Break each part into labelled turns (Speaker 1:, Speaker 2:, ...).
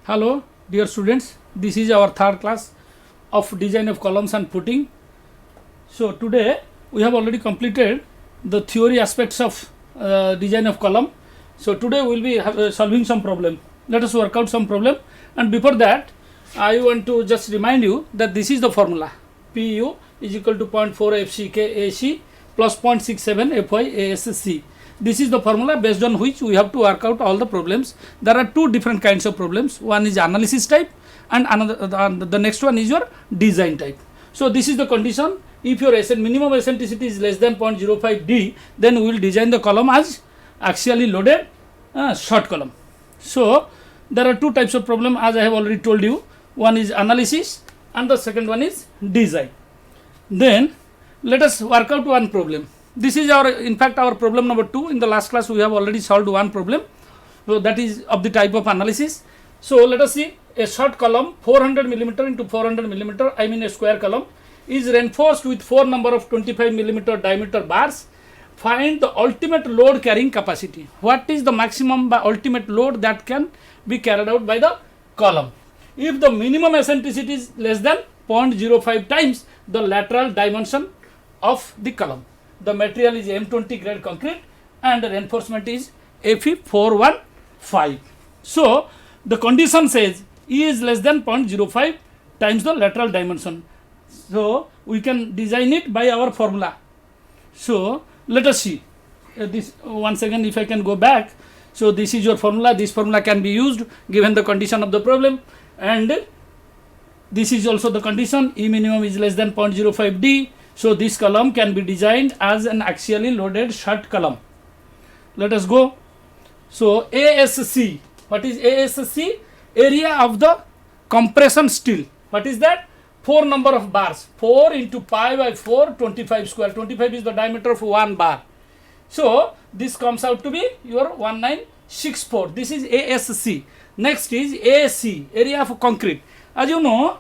Speaker 1: Hello, dear students. This is our third class of design of columns and footing. So today we have already completed the theory aspects of design of column. So today we will be solving some problem. Let us work out some problem. And before that, I want to just remind you that this is the formula. PU is equal to 0.4 FCK AC plus 0.67 FY ASC. This is the formula based on which we have to work out all the problems. There are two different kinds of problems. One is analysis type and another the next one is your design type. So this is the condition. If your minimum eccentricity is less than 0.05 D, then we will design the column as axially loaded short column. So there are two types of problem, as I have already told you. One is analysis and the second one is design. Then let us work out one problem. This is in fact our problem number 2. In the last class we have already solved one problem. So that is of the type of analysis. So let us see, a short column 400 millimeter into 400 millimeter, I mean a square column, is reinforced with 4 number of 25 millimeter diameter bars. Find the ultimate load carrying capacity. What is the maximum by ultimate load that can be carried out by the column? If the minimum eccentricity is less than 0.05 times the lateral dimension of the column. The material is M20 grade concrete and the reinforcement is Fe415. So the condition says E is less than 0.05 times the lateral dimension. So we can design it by our formula. So let us see this once again. If I can go back, so this is your formula. This formula can be used given the condition of the problem, and this is also the condition. E minimum is less than 0.05 D. So this column can be designed as an axially loaded short column. Let us go. So ASC, what is ASC? Area of the compression steel. What is that? 4 number of bars. 4 into pi by 4, 25 square. 25 is the diameter of one bar. So this comes out to be your 1964. This is ASC. Next is AC, area of concrete. As you know,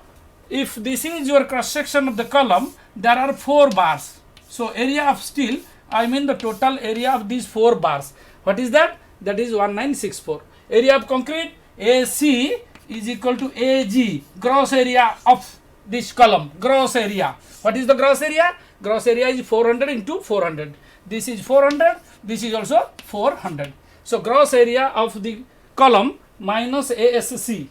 Speaker 1: if this is your cross section of the column, there are 4 bars. So area of steel, I mean the total area of these 4 bars. What is that? That is 1964. Area of concrete, AC is equal to AG, gross area of this column, gross area. What is the gross area? Gross area is 400 into 400. This is 400, this is also 400. So gross area of the column minus ASC,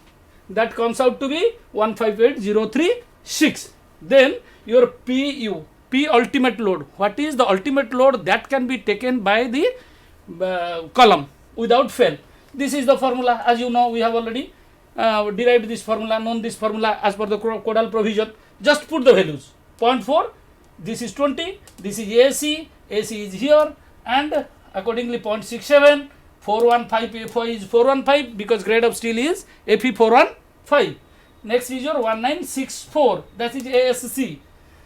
Speaker 1: that comes out to be 158036. Then your PU, P ultimate load. What is the ultimate load that can be taken by the column without fail? This is the formula. As you know, we have already derived this formula, known this formula as per the codal provision. Just put the values. 0.4, this is 20, this is AC, AC is here, and accordingly 0.67, 415 FY is 415 because grade of steel is Fe415. Next is your 1964, that is ASC.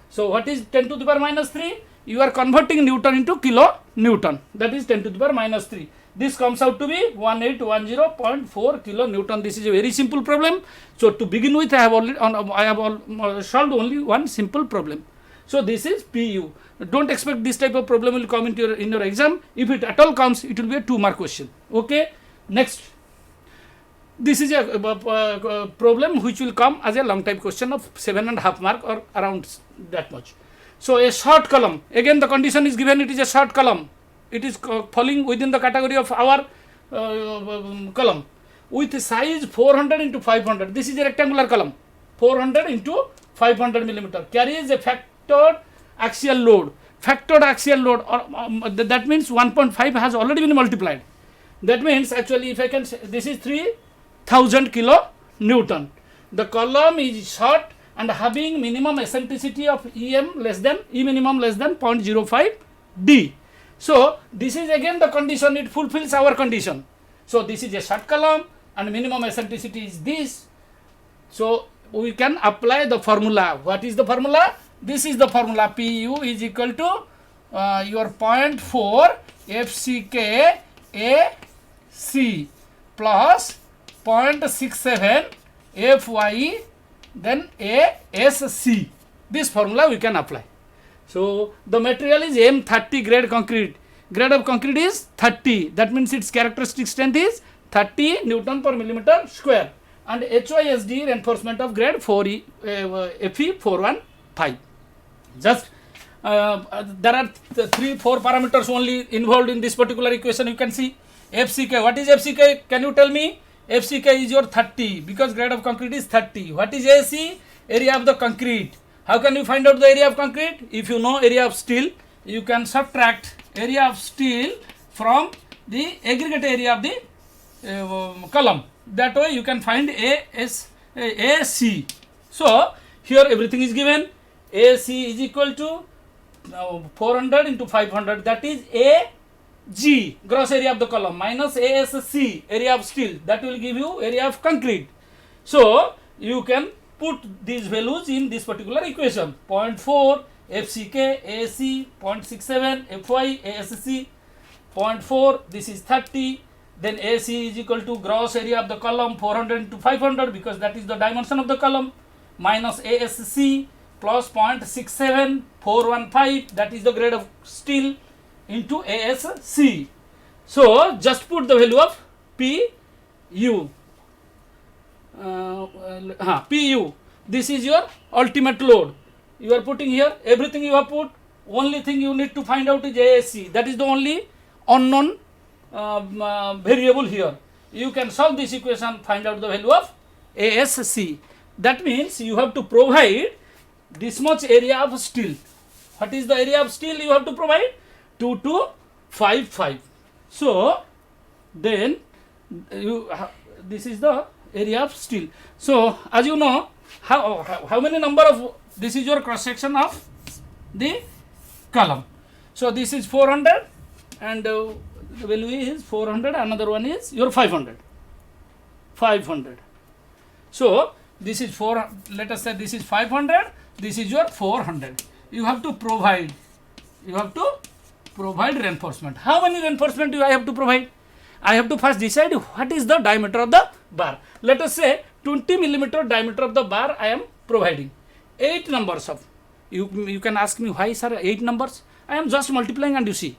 Speaker 1: So what is 10 to the power minus 3? You are converting Newton into kilo Newton, that is 10 to the power minus 3. This comes out to be 1810.4 kilo Newton. This is a very simple problem. So to begin with, I have solved only one simple problem. So this is PU. Don't expect this type of problem will come into in your exam. If it at all comes, it will be a 2-mark question. Okay. Next, this is a problem which will come as a long type question of 7.5 mark or around that much. So a short column, again the condition is given, it is a short column. It is falling within the category of our column with size 400 into 500. This is a rectangular column. 400 into 500 millimeter carries a factored axial load. Factored axial load, or that means 1.5 has already been multiplied. That means actually, if I can say, this is 3000 kilo Newton. The column is short and having minimum eccentricity of E minimum less than 0.05 D. So this is again the condition, it fulfills our condition. So this is a short column and minimum eccentricity is this. So we can apply the formula. What is the formula? This is the formula. PU is equal to your 0.4 FCK AC plus 0.67 FY then ASC. This formula we can apply. So the material is M30 grade concrete. Grade of concrete is 30. That means its characteristic strength is 30 Newton per millimeter square. and HYSD reinforcement of grade 4E, FE 415. Just there are 3-4 parameters only involved in this particular equation. You can see FCK. What is FCK? Can you tell me? FCK is your 30 because grade of concrete is 30. What is AC? Area of the concrete. How can you find out the area of concrete? If you know area of steel, you can subtract area of steel from the aggregate area of the column. That way you can find AC. So here everything is given. AC is equal to 400 into 500, that is AG, gross area of the column, minus ASC, area of steel, that will give you area of concrete. So you can put these values in this particular equation. 0.4 FCK, AC, 0.67 FY, ASC, 0.4, this is 30, then AC is equal to gross area of the column 400 into 500 because that is the dimension of the column, minus ASC plus 0.67 415, that is the grade of steel, into ASC. So just put the value of PU. PU. This is your ultimate load. You are putting here everything you have put. Only thing you need to find out is ASC. That is the only unknown variable here. You can solve this equation, find out the value of ASC. That means you have to provide this much area of steel. What is the area of steel you have to provide? 2255. So then this is the area of steel. So as you know, how many number of, this is your cross section of the column. So this is 400 and the value is 400, another one is your 500. So this is 4, let us say this is 500, this is your 400. You have to provide reinforcement. How many reinforcement do I have to provide? I have to first decide what is the diameter of the bar. Let us say 20 millimeter diameter of the bar I am providing. 8 numbers of, you can ask me why sir 8 numbers? I am just multiplying and you see.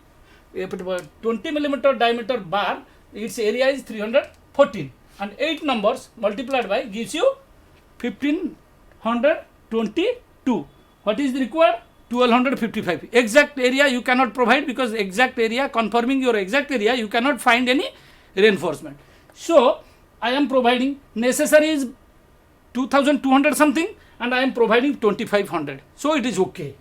Speaker 1: 20 millimeter diameter bar, its area is 314 and 8 numbers multiplied by gives you 1522. What is required? 1255. Exact area you cannot provide because exact area, confirming your exact area, you cannot find any reinforcement. So I am providing, necessary is 2200 something and I am providing 2500. So it is okay.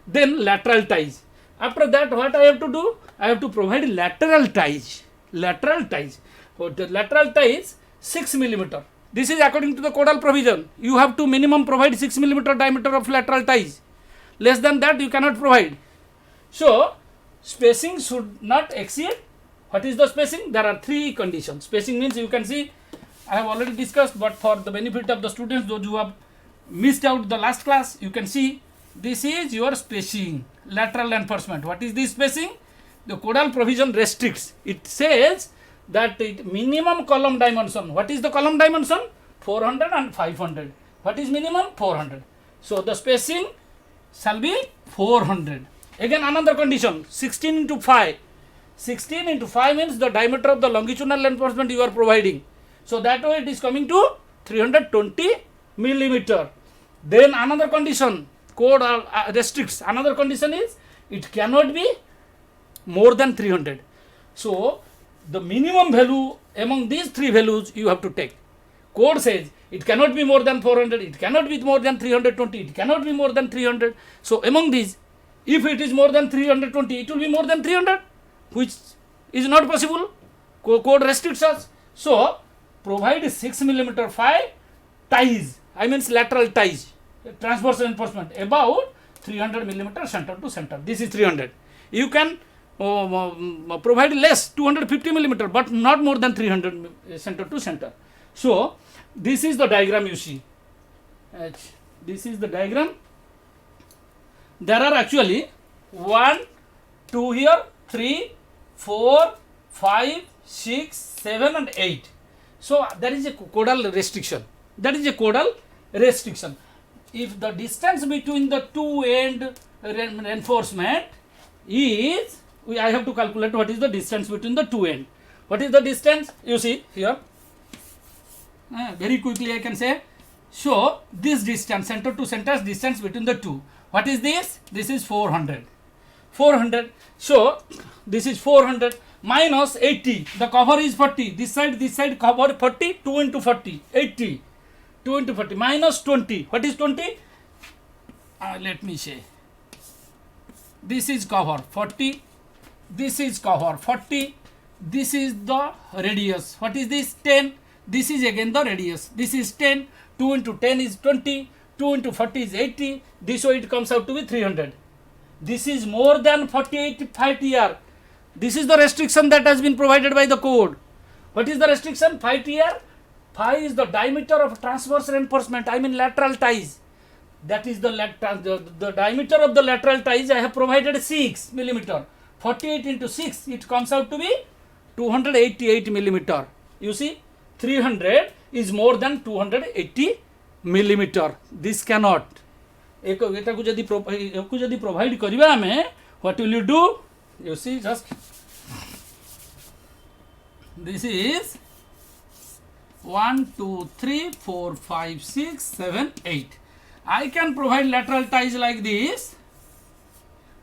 Speaker 1: Then lateral ties. After that what I have to do? I have to provide lateral ties. Lateral ties. The lateral ties 6 millimeter. This is according to the codal provision. You have to minimum provide 6 millimeter diameter of lateral ties. Less than that you cannot provide. So spacing should not exceed. What is the spacing? There are 3 conditions. Spacing means, you can see I have already discussed, but for the benefit of the students, those who have missed out the last class, you can see this is your spacing, lateral reinforcement. What is this spacing? The codal provision restricts. It says that minimum column dimension. What is the column dimension? 400 and 500. What is minimum? 400. So the spacing shall be 400. Again another condition, 16 into 5. 16 into 5 means the diameter of the longitudinal reinforcement you are providing. So that way it is coming to 320 millimeter. Then another condition, code restricts. Another condition is it cannot be more than 300. So the minimum value among these 3 values you have to take. Code says it cannot be more than 400, it cannot be more than 320, it cannot be more than 300. So among these, if it is more than 320, it will be more than 300, which is not possible. Code restricts us. So provide 6 millimeter 5 ties, I means lateral ties, transverse reinforcement about 300 millimeter center to center. This is 300. You can provide less, 250 millimeter, but not more than 300 center to center. So this is the diagram you see. This is the diagram. There are actually 1, 2 here, 3, 4, 5, 6, 7 and 8. So there is a codal restriction. That is a codal restriction. If the distance between the two end reinforcement is, I have to calculate what is the distance between the two end. What is the distance? You see here. Very quickly I can say. So this distance, center to center distance between the two. What is this? This is 400. 400. So this is 400 minus 80. The cover is 40. This side cover 40. 2 into 40. 80. 2 into 40 minus 20. What is 20? Let me say. This is cover 40. This is cover 40. This is the radius. What is this? 10. This is again the radius. This is 10. 2 into 10 is 20. 2 into 40 is 80. This way it comes out to be 300. This is more than 48 5 TR. This is the restriction that has been provided by the code. What is the restriction? 5 TR. Phi is the diameter of transverse reinforcement. I mean lateral ties. That is the diameter of the lateral ties. I have provided 6 millimeter. 48 into 6. It comes out to be 288 millimeter. You see, 300 is more than 280 millimeter. This cannot. एटाकु जदि provide करिबा हमें, what will you do? You see, just this is 1 2 3 4 5 6 7 8. I can provide lateral ties like this,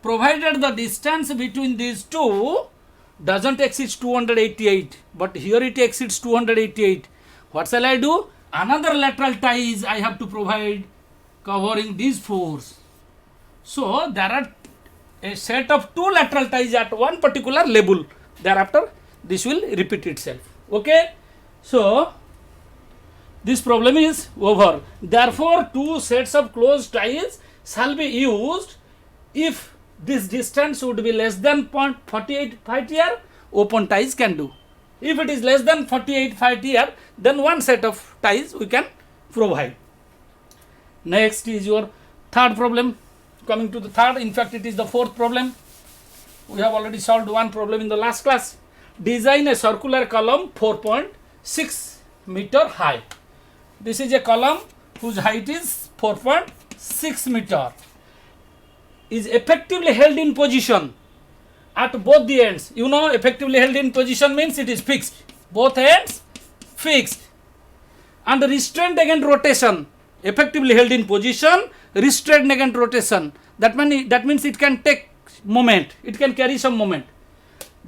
Speaker 1: provided the distance between these two doesn't exceed 288, but here it exceeds 288. What shall I do? Another lateral ties I have to provide covering these fours. So there are a set of 2 lateral ties at one particular level. Thereafter this will repeat itself. Okay, so this problem is over. Therefore 2 sets of closed ties shall be used if this distance would be less than 0.48 phi TR. Open ties can do. If it is less than 48 phi TR, then 1 set of ties we can provide. Next is your third problem. Coming to the third, in fact it is the fourth problem. We have already solved one problem in the last class. Design a circular column 4.6 meter high. This is a column whose height is 4.6 meter. Is effectively held in position at both the ends. You know, effectively held in position means it is fixed. Both ends fixed. And restrained against rotation. Effectively held in position, restrained against rotation. That means it can take moment. It can carry some moment.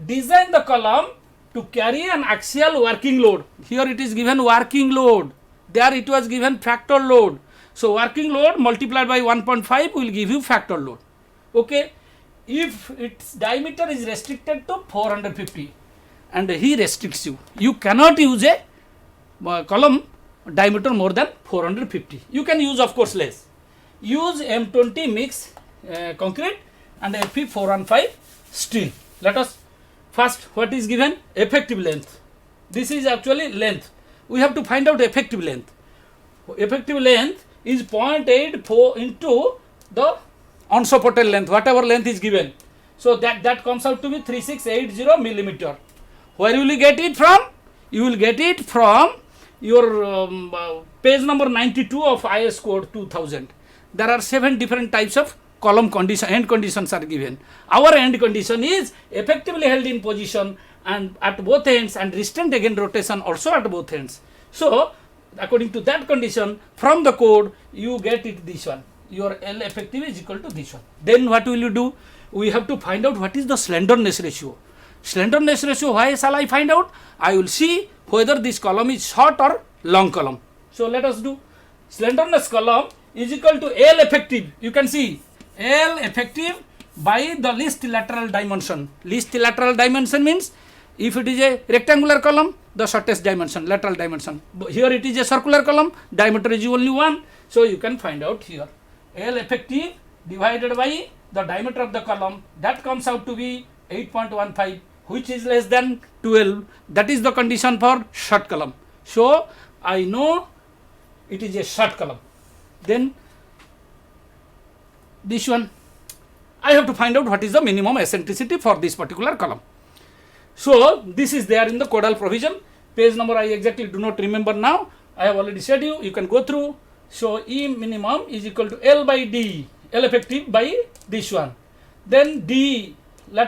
Speaker 1: Design the column to carry an axial working load. Here it is given working load. There it was given factor load. So working load multiplied by 1.5 will give you factor load. Okay. If its diameter is restricted to 450 and he restricts you, you cannot use a column diameter more than 450. You can use of course less. Use M20 mix concrete and Fe415 steel. Let us first, what is given? Effective length. This is actually length. We have to find out effective length. Effective length is 0.84 into the unsupported length, whatever length is given. So that comes out to be 3680 millimeter. Where will you get it from? You will get it from your page number 92 of IS code 2000. There are 7 different types of column condition, end conditions are given. Our end condition is effectively held in position and at both ends and restrained against rotation also at both ends. So according to that condition from the code you get it this one. Your L effective is equal to this one. Then what will you do? We have to find out what is the slenderness ratio. Slenderness ratio, why shall I find out? I will see whether this column is short or long column. So let us do. Slenderness column is equal to L effective. You can see L effective by the least lateral dimension. Least lateral dimension means if it is a rectangular column, the shortest dimension, lateral dimension. Here it is a circular column, diameter is only 1. So you can find out here. L effective divided by the diameter of the column, that comes out to be 8.15, which is less than 12. That is the condition for short column. So I know it is a short column. Then this one, I have to find out what is the minimum eccentricity for this particular column. So this is there in the codal provision. Page number I exactly do not remember now. I have already said you can go through. So E minimum is equal to L by D, L effective by this one. Then D,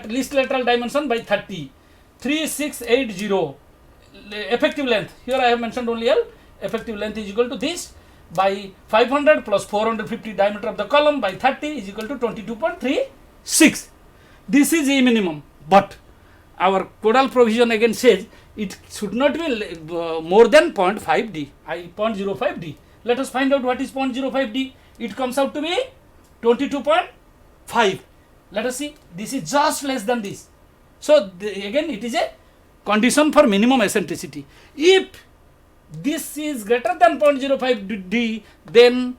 Speaker 1: least lateral dimension by 30, 3680, effective length. Here I have mentioned only L, effective length is equal to this by 500 plus 450 diameter of the column by 30 is equal to 22.36. This is E minimum, but our codal provision again says it should not be more than 0.5 D, 0.05 D. Let us find out what is 0.05 D. It comes out to be 22.5. Let us see. This is just less than this. So again, it is a condition for minimum eccentricity. If this is greater than 0.05 D, then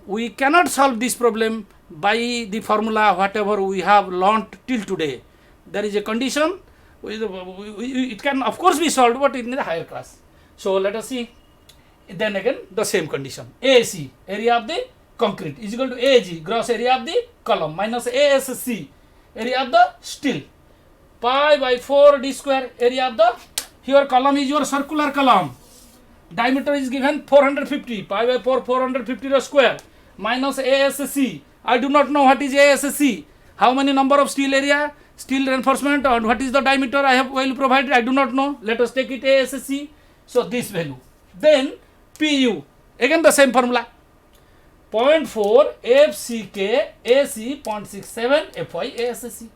Speaker 1: we cannot solve this problem by the formula whatever we have learnt till today. There is a condition. It can of course be solved, but in the higher class. So let us see. Then again the same condition. AAC, area of the concrete, is equal to AG, gross area of the column, minus ASC, area of the steel, pi by 4 D square, area of the, here column is your circular column. Diameter is given 450, pi by 4, 450 square, minus ASC. I do not know what is ASC. How many number of steel area, steel reinforcement, and what is the diameter I have well provided, I do not know. Let us take it ASC. So this value. Then PU, again the same formula. 0.4 FCK AC 0.67 FY ASC.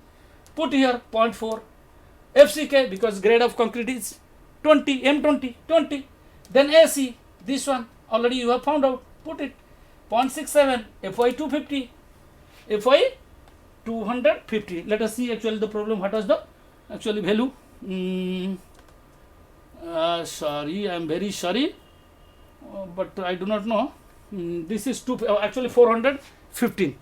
Speaker 1: Put here 0.4 FCK because grade of concrete is 20, M20, 20. Then AC, this one already you have found out. Put it 0.67 FY 250, FY 250. Let us see actually the problem. What was the actually value? Sorry, I am very sorry, but I do not know. This is actually 415.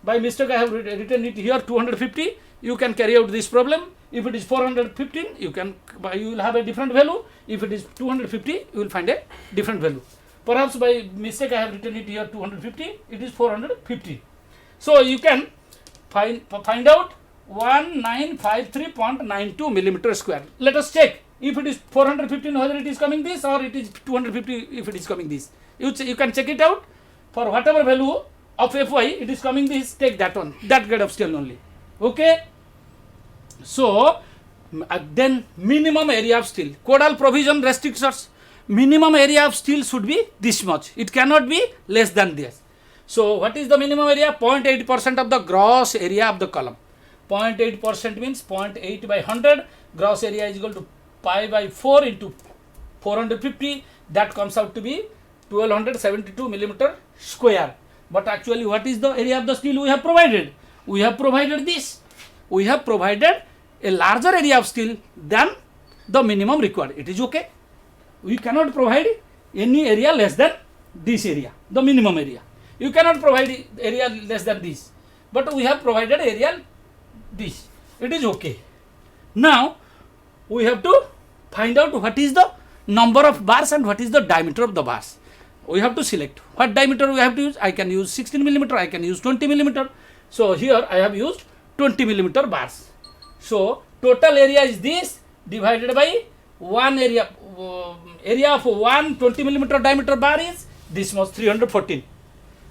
Speaker 1: By mistake I have written it here 250. You can carry out this problem. If it is 415, you will have a different value. If it is 250, you will find a different value. Perhaps by mistake I have written it here 250. It is 450. So you can find out 1953.92 millimeter square. Let us check if it is 415 whether it is coming this or it is 250 if it is coming this. You can check it out. For whatever value of Fy it is coming this, take that one, that grade of steel only. Okay. So then minimum area of steel, codal provision restrictions, minimum area of steel should be this much. It cannot be less than this. So what is the minimum area? 0.8% of the gross area of the column. 0.8% means 0.8 by 100. Gross area is equal to pi by 4 into 450. That comes out to be 1272 millimeter square. But actually what is the area of the steel we have provided? We have provided this. We have provided a larger area of steel than the minimum required. It is okay. We cannot provide any area less than this area, the minimum area. You cannot provide area less than this. But we have provided area this. It is okay. Now we have to find out what is the number of bars and what is the diameter of the bars. We have to select what diameter we have to use. I can use 16 millimeter, I can use 20 millimeter. So here I have used 20 millimeter bars. So total area is this divided by one area. Area of one 20 millimeter diameter bar is this much, 314.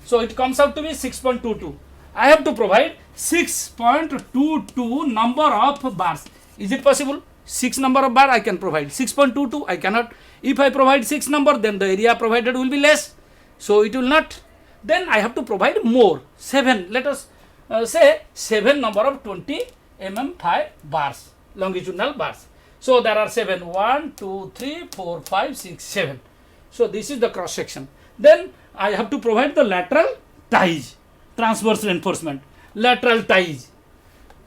Speaker 1: So it comes out to be 6.22. I have to provide 6.22 number of bars. Is it possible? 6 number of bar I can provide. 6.22 I cannot. If I provide 6 number, then the area provided will be less. So it will not. Then I have to provide more. 7. Let us say 7 number of 20 mm 5 bars, longitudinal bars. So there are 7. 1, 2, 3, 4, 5, 6, 7. So this is the cross section. Then I have to provide the lateral ties, transverse reinforcement, lateral ties.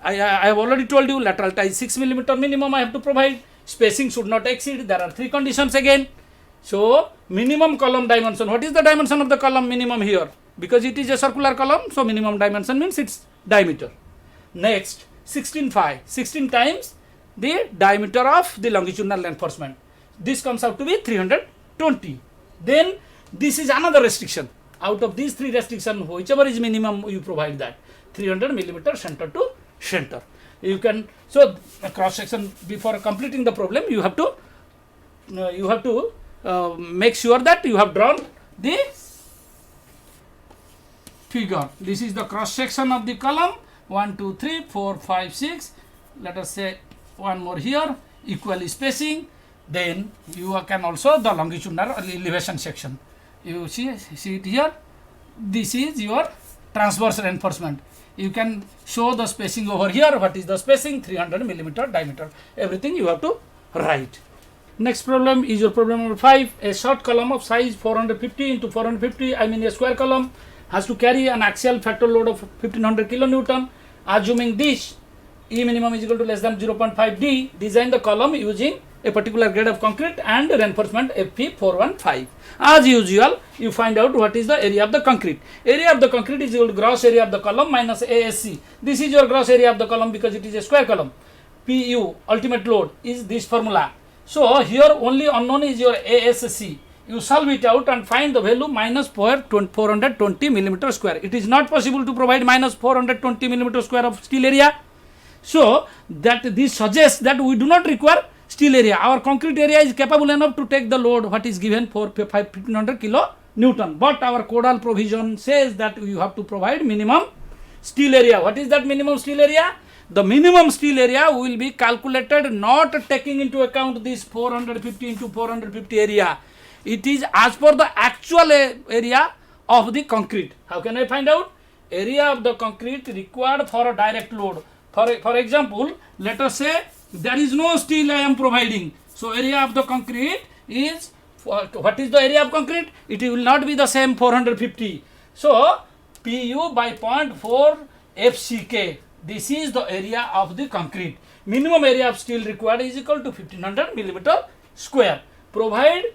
Speaker 1: I have already told you lateral ties 6 millimeter minimum I have to provide. Spacing should not exceed. There are 3 conditions again. So minimum column dimension. What is the dimension of the column minimum here? Because it is a circular column, so minimum dimension means its diameter. Next, 16.5. 16 times the diameter of the longitudinal reinforcement. This comes out to be 320. Then this is another restriction. Out of these 3 restrictions, whichever is minimum, you provide that. 300 millimeter center to center. You can, so cross section, before completing the problem, you have to make sure that you have drawn the figure. This is the cross section of the column. 1, 2, 3, 4, 5, 6. Let us say one more here. Equally spacing. Then you can also the longitudinal elevation section. You see it here. This is your transverse reinforcement. You can show the spacing over here. What is the spacing? 300 millimeter diameter. Everything you have to write. Next problem is your problem number 5. A short column of size 450 into 450, I mean a square column, has to carry an axial factor load of 1500 kilonewton. Assuming this E minimum is equal to less than 0.5 D, design the column using a particular grade of concrete and reinforcement FP415. As usual, you find out what is the area of the concrete. Area of the concrete is equal to gross area of the column minus ASC. This is your gross area of the column because it is a square column. PU, ultimate load, is this formula. So here only unknown is your ASC. You solve it out and find the value minus 420 millimeter square. It is not possible to provide minus 420 millimeter square of steel area. So that this suggests that we do not require steel area. Our concrete area is capable enough to take the load what is given for 1500 kilo Newton. But our codal provision says that you have to provide minimum steel area. What is that minimum steel area? The minimum steel area will be calculated not taking into account this 450 into 450 area. It is as per the actual area of the concrete. How can I find out? Area of the concrete required for a direct load. For example, let us say there is no steel I am providing. So area of the concrete is, what is the area of concrete? It will not be the same 450. So PU by 0.4 FCK. This is the area of the concrete. Minimum area of steel required is equal to 1500 millimeter square. Provide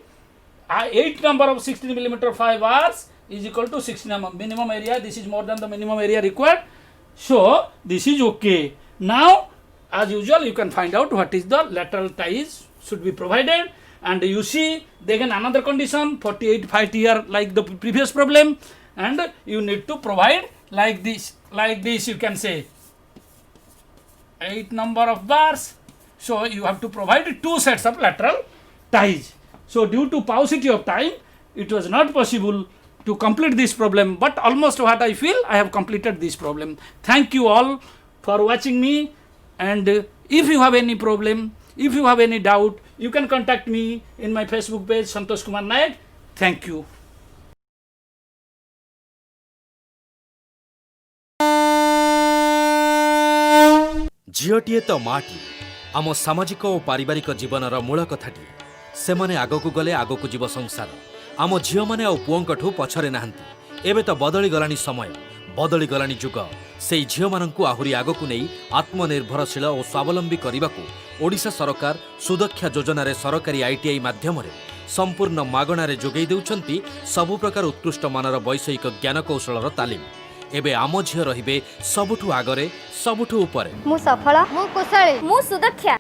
Speaker 1: 8 number of 16 millimeter 5 hours is equal to 16 minimum area. This is more than the minimum area required. So this is okay. Now as usual you can find out what is the lateral ties should be provided, and you see again another condition 48 feet here like the previous problem, and you need to provide like this you can say 8 number of bars. So you have to provide 2 sets of lateral ties. So due to paucity of time it was not possible to complete this problem, but almost what I feel I have completed this problem. Thank you all for watching me, and if you have any problem, if you have any doubt, you can contact me in my Facebook page Santosh Kumar Nayak. Thank you.
Speaker 2: झीटीए तो माटी आम सामाजिक और पारिवारिक जीवनर मूल कथाटी से माने आगकू गले आगकू जीव संसार आम झील मैंने आ पुओंकठू पछरे नाहांती एबे तो बदली गलानी समय बदली गलानी जुग से झील माननकू आहुरी आगकू नहीं आत्मनिर्भरशील और स्वावलंबी करने ओडिशा सरकार सुदक्षा योजना रे सरकारी आईटीआई माध्यम संपूर्ण मागणारे जोगई देउछंती सबु प्रकार उत्कृष्ट मानर वैषयिक ज्ञान कौशलर तालीम। एबे आम झील रहिबे सबुठू आगरे सबुठू उपरे।
Speaker 3: मु सफल मु कुशली मु सुदक्षा।